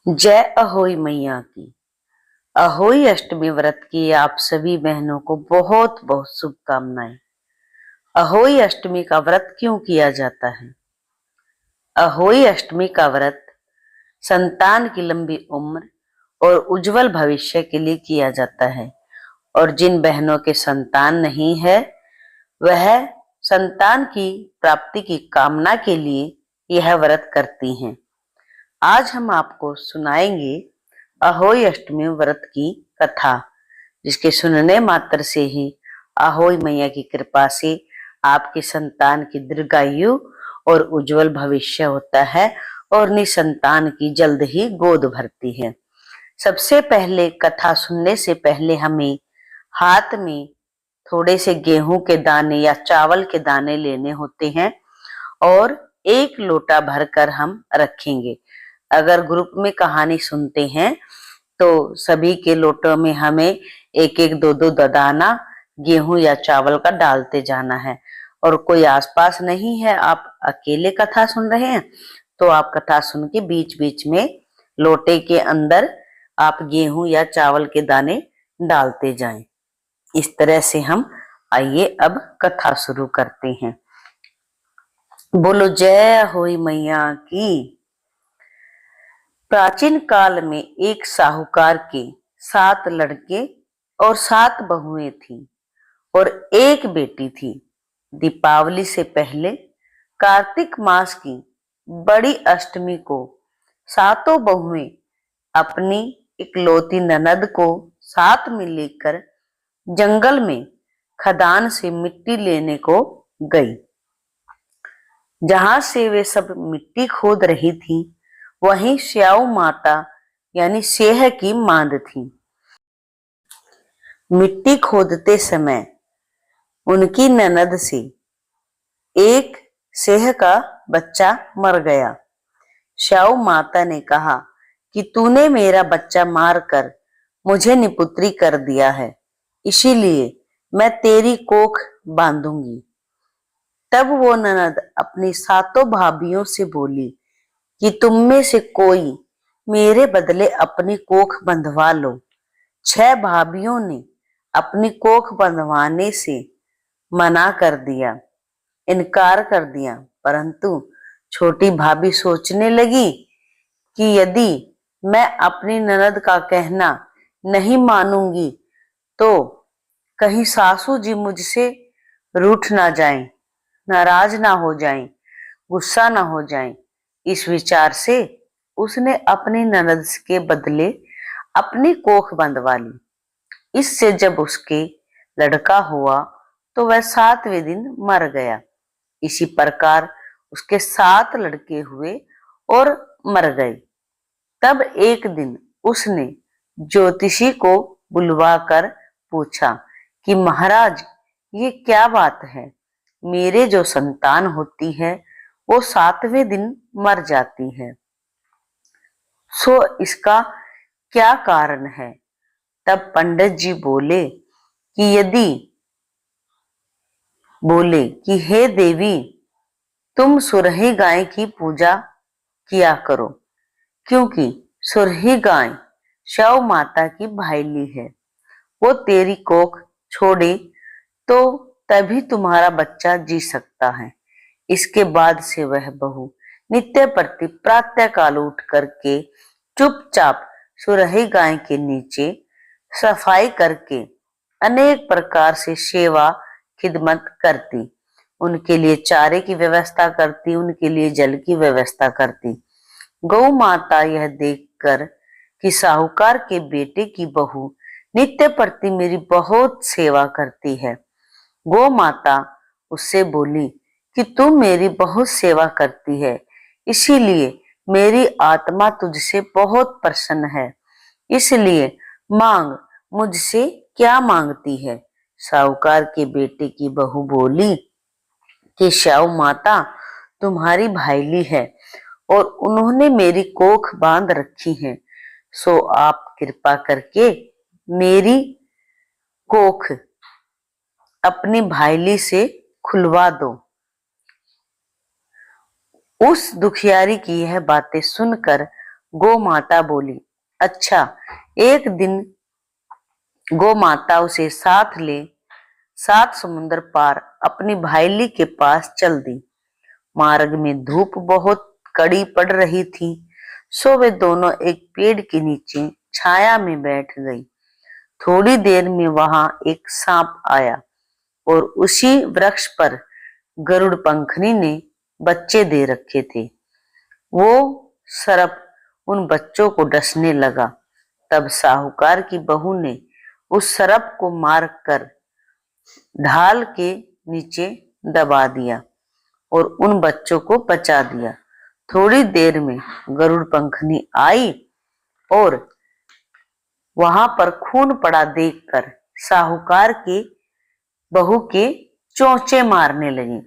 जय अहोई मैया की। अहोई अष्टमी व्रत की आप सभी बहनों को बहुत बहुत शुभकामनाएं। अहोई अष्टमी का व्रत क्यों किया जाता है? अहोई अष्टमी का व्रत संतान की लंबी उम्र और उज्जवल भविष्य के लिए किया जाता है। और जिन बहनों के संतान नहीं है, वह संतान की प्राप्ति की कामना के लिए यह व्रत करती हैं। आज हम आपको सुनाएंगे अहोई अष्टमी व्रत की कथा, जिसके सुनने मात्र से ही अहोई मैया की कृपा से आपकी संतान की दीर्घायु और उज्जवल भविष्य होता है और निसंतान की जल्द ही गोद भरती है। सबसे पहले कथा सुनने से पहले हमें हाथ में थोड़े से गेहूं के दाने या चावल के दाने लेने होते हैं और एक लोटा भरकर हम रखेंगे। अगर ग्रुप में कहानी सुनते हैं तो सभी के लोटों में हमें एक एक दो दो दाना गेहूं या चावल का डालते जाना है। और कोई आसपास नहीं है, आप अकेले कथा सुन रहे हैं, तो आप कथा सुन के बीच बीच में लोटे के अंदर आप गेहूं या चावल के दाने डालते जाएं। इस तरह से हम आइए अब कथा शुरू करते हैं। बोलो जय होई मैया की। प्राचीन काल में एक साहूकार के 7 लड़के और 7 बहुएं थीं और एक बेटी थी। दीपावली से पहले कार्तिक मास की बड़ी अष्टमी को सातों बहुएं अपनी इकलौती ननद को साथ में लेकर जंगल में खदान से मिट्टी लेने को गई। जहां से वे सब मिट्टी खोद रही थी, वहीं स्याऊ माता यानी सेह की मांद थी। मिट्टी खोदते समय उनकी ननद से एक सेह का बच्चा मर गया। स्याऊ माता ने कहा कि तूने मेरा बच्चा मारकर मुझे निपुत्री कर दिया है, इसीलिए मैं तेरी कोख बांधूंगी। तब वो ननद अपनी सातों भाभियों से बोली कि तुम में से कोई मेरे बदले अपनी कोख बंधवा लो। 6 भाभियों ने अपनी कोख बंधवाने से मना कर दिया, इनकार कर दिया, परंतु छोटी भाभी सोचने लगी कि यदि मैं अपनी ननद का कहना नहीं मानूंगी तो कहीं सासू जी मुझसे रूठ ना जाएं, नाराज ना हो जाएं, गुस्सा ना हो जाएं। इस विचार से उसने अपनी ननद के बदले अपनी कोख बंधवा ली। इससे जब उसके लड़का हुआ तो वह 7वें दिन मर गया। इसी प्रकार उसके 7 लड़के हुए और मर गए। तब एक दिन उसने ज्योतिषी को बुलवाकर पूछा कि महाराज, ये क्या बात है? मेरे जो संतान होती है वो 7वें दिन मर जाती है, सो इसका क्या कारण है? तब पंडित जी बोले कि हे देवी, तुम सुरही गाय की पूजा किया करो, क्योंकि सुरही गाय शव माता की भाईली है। वो तेरी कोख छोड़े तो तभी तुम्हारा बच्चा जी सकता है। इसके बाद से वह बहू नित्य प्रति प्रातः काल उठ करके चुपचाप सुरही गाय के नीचे सफाई करके अनेक प्रकार से सेवा खिदमत करती, उनके लिए चारे की व्यवस्था करती, उनके लिए जल की व्यवस्था करती। गौ माता यह देखकर कि साहूकार के बेटे की बहू नित्य प्रति मेरी बहुत सेवा करती है, गौ माता उससे बोली कि तू मेरी बहुत सेवा करती है, इसीलिए मेरी आत्मा तुझसे बहुत प्रसन्न है, इसलिए मांग, मुझसे क्या मांगती है? साहूकार के बेटे की बहू बोली कि स्याऊ माता तुम्हारी भाईली है और उन्होंने मेरी कोख बांध रखी है, सो आप कृपा करके मेरी कोख अपनी भाईली से खुलवा दो। उस दुखियारी की यह बातें सुनकर गौ माता बोली, अच्छा। एक दिन गौ माता उसे साथ ले 7 समुंदर पार अपनी भाईली के पास चल दी। मार्ग में धूप बहुत कड़ी पड़ रही थी, सो वे दोनों एक पेड़ के नीचे छाया में बैठ गई। थोड़ी देर में वहां एक सांप आया और उसी वृक्ष पर गरुड़ पंखनी ने बच्चे दे रखे थे। वो सर्प उन बच्चों को डसने लगा। तब साहूकार की बहू ने उस सर्प को मार कर ढाल के नीचे दबा दिया और उन बच्चों को बचा दिया। थोड़ी देर में गरुड़ पंखनी आई और वहां पर खून पड़ा देखकर साहूकार के बहू के चोंचे मारने लगी।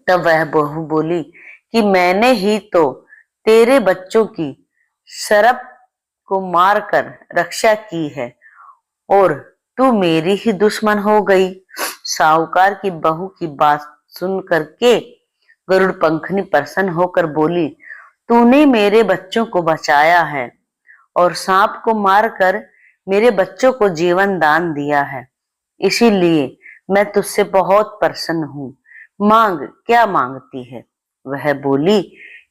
तब वह बहू बोली कि मैंने ही तो तेरे बच्चों की सर्प को मारकर रक्षा की है और तू मेरी ही दुश्मन हो गई। साहूकार की बहू की बात सुन करके गरुड़ पंखनी प्रसन्न होकर बोली, तूने मेरे बच्चों को बचाया है और सांप को मारकर मेरे बच्चों को जीवन दान दिया है, इसीलिए मैं तुझसे बहुत प्रसन्न हूँ। मांग, क्या मांगती है? वह बोली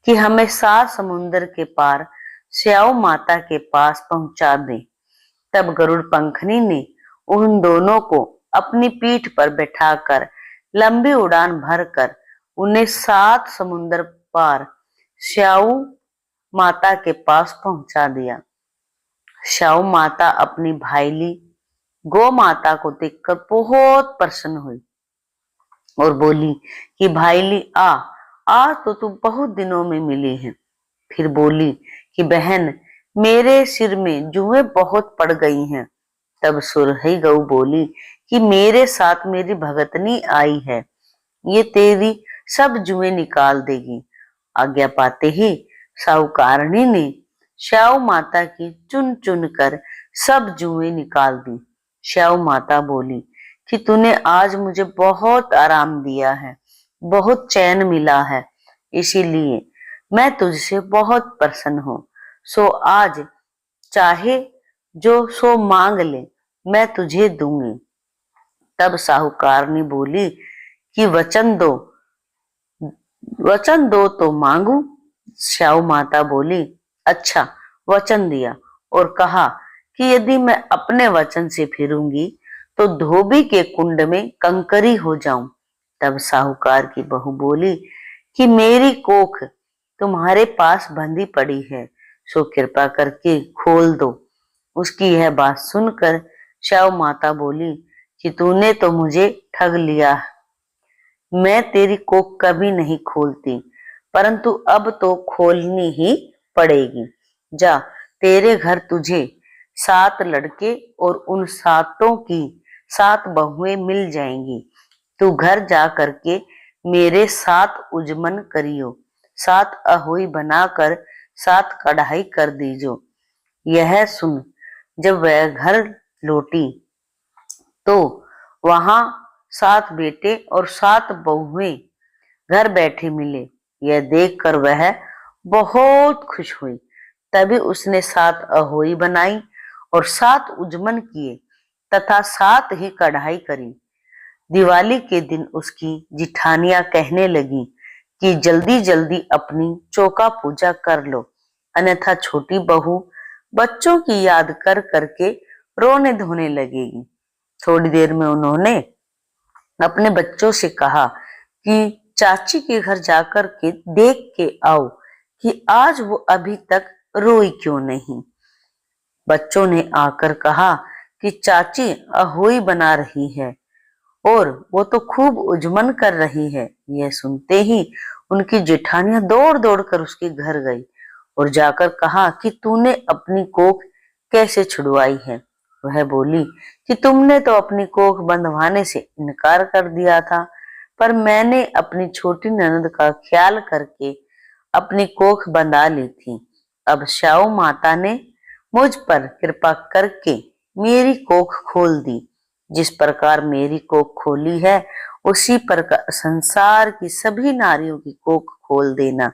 कि हमें 7 समुंदर के पार स्याऊ माता के पास पहुंचा दे। तब गरुड़ पंखनी ने उन दोनों को अपनी पीठ पर बैठाकर लंबी उड़ान भरकर उन्हें 7 समुंदर पार स्याऊ माता के पास पहुंचा दिया। स्याऊ माता अपनी भाईली गौ माता को देखकर बहुत प्रसन्न हुई और बोली कि भाईली आज तो तुम बहुत दिनों में मिली है। फिर बोली कि बहन, मेरे सिर में जुएं बहुत पड़ गई हैं। तब सुरही गऊ बोली कि मेरे साथ मेरी भगतनी आई है, ये तेरी सब जुएं निकाल देगी। आज्ञा पाते ही साहूकारनी ने स्याऊ माता की चुन चुन कर सब जुएं निकाल दी। स्याऊ माता बोली कि तूने आज मुझे बहुत आराम दिया है, बहुत चैन मिला है, इसीलिए मैं तुझसे बहुत प्रसन्न हूँ। सो आज चाहे जो सो मांग ले, मैं तुझे दूंगी। तब साहूकारनी बोली कि वचन दो तो मांगू। स्याऊ माता बोली, अच्छा, वचन दिया और कहा कि यदि मैं अपने वचन से फिरूंगी तो धोबी के कुंड में कंकरी हो जाऊं। तब साहूकार की बहू बोली कि मेरी कोख तुम्हारे पास बंधी पड़ी है, सो कृपा करके खोल दो। उसकी यह बात सुनकर स्याऊ माता बोली कि तूने तो मुझे ठग लिया, मैं तेरी कोख कभी नहीं खोलती, परंतु अब तो खोलनी ही पड़ेगी। जा, तेरे घर तुझे 7 लड़के और उन 7 की 7 बहुएं मिल जाएंगी। तू घर जा करके मेरे 7 उजमन करियो, 7 अहोई बनाकर 7 कढ़ाई कर दीजो। यह सुन जब वह घर लौटी तो वहां 7 बेटे और 7 बहुएं घर बैठे मिले। यह देखकर वह बहुत खुश हुई। तभी उसने 7 अहोई बनाई और 7 उजमन किए तथा 7 ही कढ़ाई करी। दिवाली के दिन उसकी जिठानियां कहने लगी कि जल्दी जल्दी अपनी चौका पूजा कर लो, अन्यथा छोटी बहू बच्चों की याद कर करके रोने धोने लगेगी। थोड़ी देर में उन्होंने अपने बच्चों से कहा कि चाची के घर जाकर के देख के आओ कि आज वो अभी तक रोई क्यों नहीं। बच्चों ने आकर कहा कि चाची अहोई बना रही है और वो तो खूब उजमन कर रही है। यह सुनते ही उनकी जेठानियां दौड़ दौड़ कर उसके घर गई और जाकर कहा कि तूने अपनी कोख कैसे छुड़वाई है। वह बोली कि तुमने तो अपनी कोख बंधवाने से इनकार कर दिया था, पर मैंने अपनी छोटी ननद का ख्याल करके अपनी कोख बंधा ली थी। अब स्याऊ माता ने मुझ पर कृपा करके मेरी कोख खोल दी। जिस प्रकार मेरी कोख खोली है, उसी प्रकार संसार की सभी नारियों की कोख खोल देना।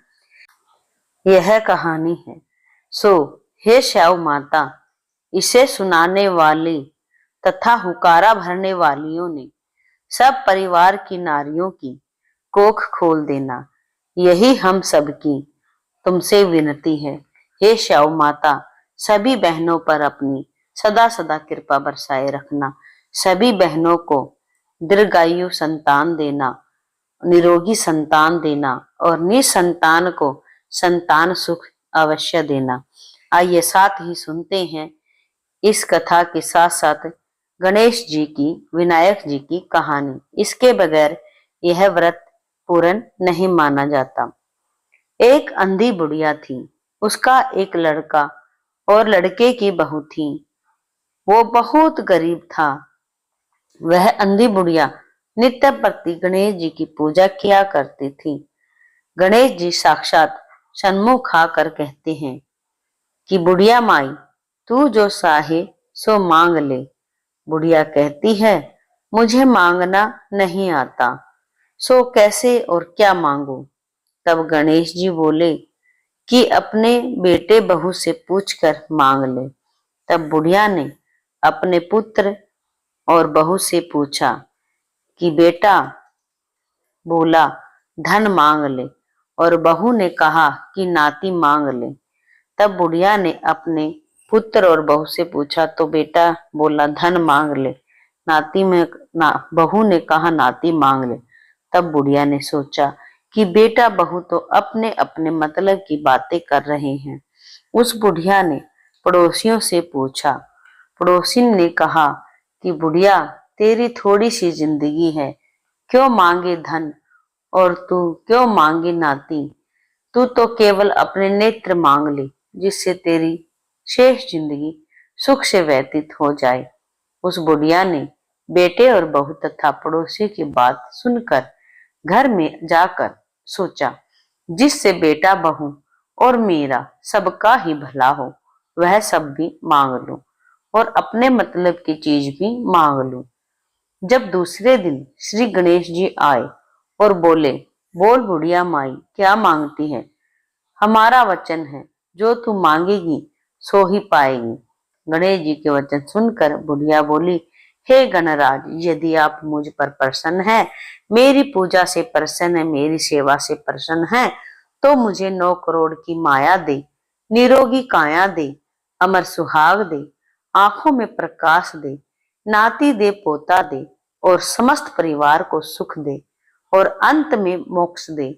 यह कहानी है। सो हे श्याऊ माता, इसे सुनाने वाली तथा हुकारा भरने वालियों ने सब परिवार की नारियों की कोख खोल देना, यही हम सबकी तुमसे विनती है। हे श्याऊ माता, सभी बहनों पर अपनी सदा सदा कृपा बरसाए रखना, सभी बहनों को दीर्घायु संतान देना, निरोगी संतान देना और निसंतान को संतान सुख अवश्य देना। आइए साथ ही सुनते हैं इस कथा के साथ साथ गणेश जी की, विनायक जी की कहानी। इसके बगैर यह व्रत पूर्ण नहीं माना जाता। एक अंधी बुढ़िया थी, उसका एक लड़का और लड़के की बहू थी। वो बहुत गरीब था। वह अंधी बुढ़िया नित्य प्रति गणेश जी की पूजा किया करती थी। गणेश जी साक्षात सन्मुख आकर कहते हैं कि बुढ़िया माई, तू जो चाहे सो मांग ले। बुढ़िया कहती है, मुझे मांगना नहीं आता, सो कैसे और क्या मांगू। तब गणेश जी बोले कि अपने बेटे बहू से पूछकर मांग ले। तब बुढ़िया ने अपने पुत्र और बहू से पूछा कि बेटा बोला धन मांग ले और बहू ने कहा कि नाती मांग ले। तब बुढ़िया ने अपने पुत्र और बहू से पूछा तो बेटा बोला धन मांग ले, बहू ने कहा नाती मांग ले। तब बुढ़िया ने सोचा कि बेटा बहू तो अपने अपने मतलब की बातें कर रहे हैं। उस बुढ़िया ने पड़ोसियों से पूछा। पड़ोसी ने कहा कि बुढ़िया, तेरी थोड़ी सी जिंदगी है, क्यों मांगे धन और तू क्यों मांगे नाती। तू तो केवल अपने नेत्र मांग ले, जिससे तेरी शेष जिंदगी सुख से व्यतीत हो जाए। उस बुढ़िया ने बेटे और बहू तथा पड़ोसी की बात सुनकर घर में जाकर सोचा, जिससे बेटा बहू और मेरा सबका ही भला हो, वह सब भी मांग लूं और अपने मतलब की चीज भी मांग लूं। जब दूसरे दिन श्री गणेश जी आए और बोले, बोल बुढ़िया माई, क्या मांगती है। हमारा वचन है, जो तू मांगेगी सो ही पाएगी। गणेश जी के वचन सुनकर बुढ़िया बोली, हे गणराज, यदि आप मुझ पर प्रसन्न हैं, मेरी पूजा से प्रसन्न है, मेरी सेवा से प्रसन्न है, तो मुझे 9 करोड़ की माया दे, निरोगी काया दे, अमर सुहाग दे, आंखों में प्रकाश दे, नाती दे, पोता दे और समस्त परिवार को सुख दे और अंत में मोक्ष दे।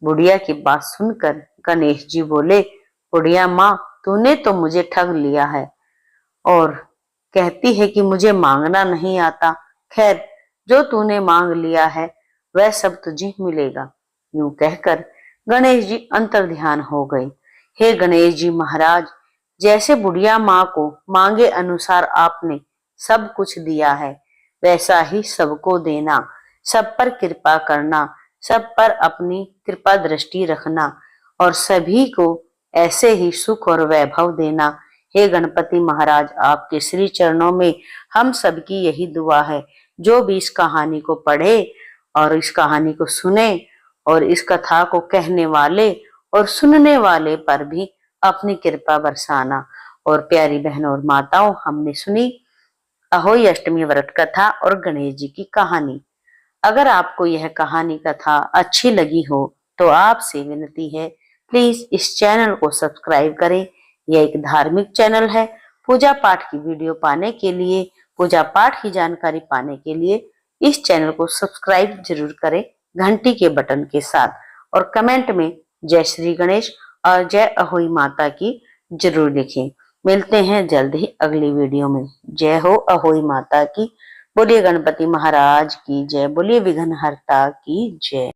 बुढ़िया की बात सुनकर गणेश जी बोले, बुढ़िया माँ, तूने तो मुझे ठग लिया है और कहती है कि मुझे मांगना नहीं आता। खैर, जो तूने मांग लिया है वह सब तुझे मिलेगा। यूं कहकर गणेश जी अंतर्ध्यान हो गए। हे गणेश जी महाराज, जैसे बुढ़िया माँ को मांगे अनुसार आपने सब कुछ दिया है, वैसा ही सबको देना, सब पर कृपा करना, सब पर अपनी कृपा दृष्टि रखना और सभी को ऐसे ही सुख और वैभव देना। हे गणपति महाराज, आपके श्री चरणों में हम सबकी यही दुआ है। जो भी इस कहानी को पढ़े और इस कहानी को सुने और इस कथा को कहने वाले और सुनने वाले पर भी अपनी कृपा बरसाना। और प्यारी बहनों और माताओं, हमने सुनी अहोई अष्टमी व्रत कथा और गणेश जी की कहानी। अगर आपको यह कहानी कथा अच्छी लगी हो तो आपसे विनती है, प्लीज इस चैनल को सब्सक्राइब करें। यह एक धार्मिक चैनल है। पूजा पाठ की वीडियो पाने के लिए, पूजा पाठ की जानकारी पाने के लिए इस चैनल को सब्सक्राइब जरूर करें घंटी के बटन के साथ, और कमेंट में जय श्री गणेश और जय अहोई माता की जरूर लिखें। मिलते हैं जल्द ही अगली वीडियो में। जय हो अहोई माता की। बोलिए गणपति महाराज की जय, बोलिए विघ्नहर्ता की जय।